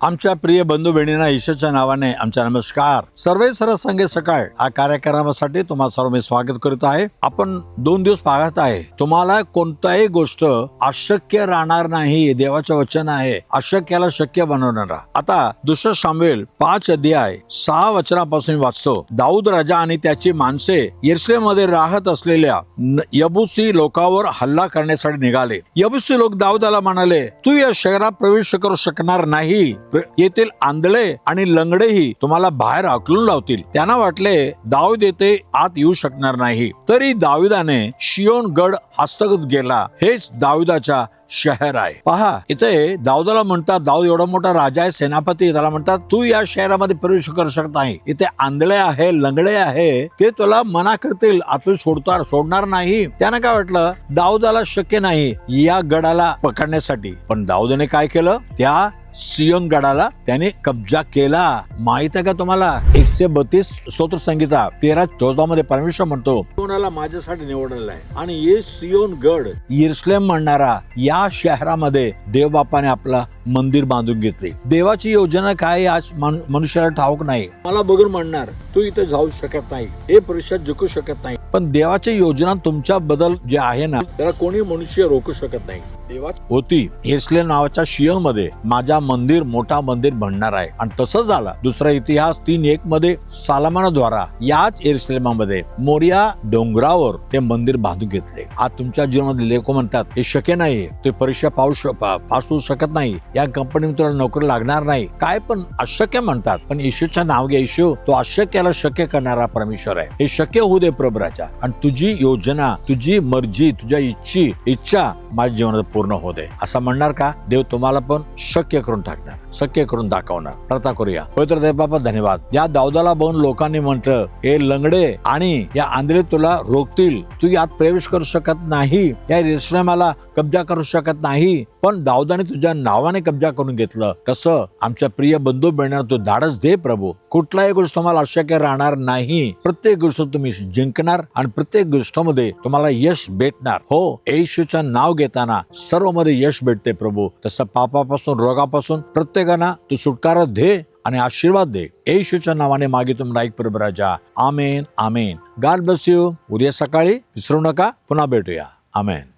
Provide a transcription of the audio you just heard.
आमच्या प्रिय बंधू बहिणींना ईश्वरच्या नावाने आमचा नमस्कार. सर्वे सरसंगे सकाळ हा कार्यक्रमासाठी तुम्हा सर्व मी स्वागत करत आहे. आपण 2 दिवस पाहत आहे, तुम्हाला कोणताही गोष्ट अशक्य राहणार नाही. देवाचं वचन आहे, अशक्याला शक्य बनवणारा. आता दुसरा शामूएल 5 अध्याय 6 वचनापासून वाचतो. दाऊद राजा आणि त्याची माणसे यरूशलेम मध्ये राहत असलेल्या यबुसी लोकांवर हल्ला करण्यासाठी निघाले. यबुसी लोक दाऊदाला म्हणाले, तू या शहरात प्रवेश करू शकणार नाही. येथील आंधळे आणि लंगडेही तुम्हाला बाहेर हाकलून लावतील. त्यांना वाटले दाऊद येथे आत येऊ शकणार नाही. तरी दाऊदाने शियोन गड हस्तगत केला. हेच दाऊदाचा शहर आहे. पहा, इथे दाऊदाला म्हणतात, दाऊद एवढा मोठा राजा आहे, सेनापती, त्याला म्हणतात तू या शहरामध्ये प्रवेश करू शकत नाही. इथे आंधळे आहे, लंगडे आहे, ते तुला मना करतील, आपण सोडणार नाही. त्यानं काय वाटलं, दाऊदाला शक्य नाही या गडाला पकडण्यासाठी. पण दाऊदाने काय केलं, त्या सियोन गडाला त्याने कब्जा केला. माहित आहे का तुम्हाला, 132 स्तोत्र संगीता 13:14 मध्ये परमेश्वर म्हणतो, कोणाला माझ्यासाठी निवडलेला आहे. आणि हे सियोन गड यरूशलेम म्हणणारा या शहरामध्ये देवबापाने आपला मंदिर बांधून घेतले. देवाची योजना काय आज मनुष्याला ठाऊक नाही. मला बघून म्हणणार तू इथे जाऊ शकत नाही, हे परीक्षा जिंकू शकत नाही. पण देवाची योजना तुमच्या बदल जे आहे ना, त्याला कोणी मनुष्य रोखू शकत नाही. देवाची होती यरूशलेम नावाच्या शियोन मध्ये माझा मंदिर, मोठा मंदिर बनणार आहे. आणि तसं झालं. दुसरा इतिहास 3:1 मध्ये सालमानाद्वारा याच यरूशलेमामध्ये मोरिया डोंगरावर ते मंदिर बांधून घेतले. आज तुमच्या जीवनामध्ये लोक म्हणतात हे शक्य नाही, ते परीक्षा पास होऊ शकत नाही, या कंपनीमध्ये तुला नोकरी लागणार नाही, काय पण अशक्य म्हणतात. पण येशूचं नाव घ्या. येशू तो अशक्याला शक्य करणारा परमेश्वर आहे. हे शक्य होऊ दे प्रभू राजा. आणि तुझी योजना, तुझी मर्जी, तुझ्या इच्छा माझ्या जीवनात पूर्ण होऊ दे असं म्हणणार का? देव तुम्हाला पण शक्य करून टाकणार, शक्य करून दाखवणार. प्रार्थना करूया. पवित्र देव बाबा, धन्यवाद. या दाऊदाला बघून लोकांनी म्हटलं, हे लंगडे आणि या आंधळे तुला रोखतील, तू यात प्रवेश करू शकत नाही, या यरूशलेमाला कब्जा करू शकत नाही. पण दाऊदाने तुझ्या नावाने कब्जा करून घेतलं. तसं आमच्या प्रिय बंधू बहिणींना तू धाडस दे प्रभू. कुठलाही गोष्ट तुम्हाला अशक्य राहणार नाही. प्रत्येक गोष्ट तुम्ही जिंकणार आणि प्रत्येक गोष्टीमध्ये तुम्हाला यश भेटणार. हो, येशूचं नाव घेताना सर्व मध्ये यश भेटते प्रभू. तसं पापापासून, रोगापासून प्रत्येकांना तू सुटकारा दे आणि आशीर्वाद दे. येशूच्या नावाने मागितो ऐक प्रभू राजा. आमेन, आमेन. God bless you. उद्या सकाळी विसरू नका, पुन्हा भेटूया. आमेन.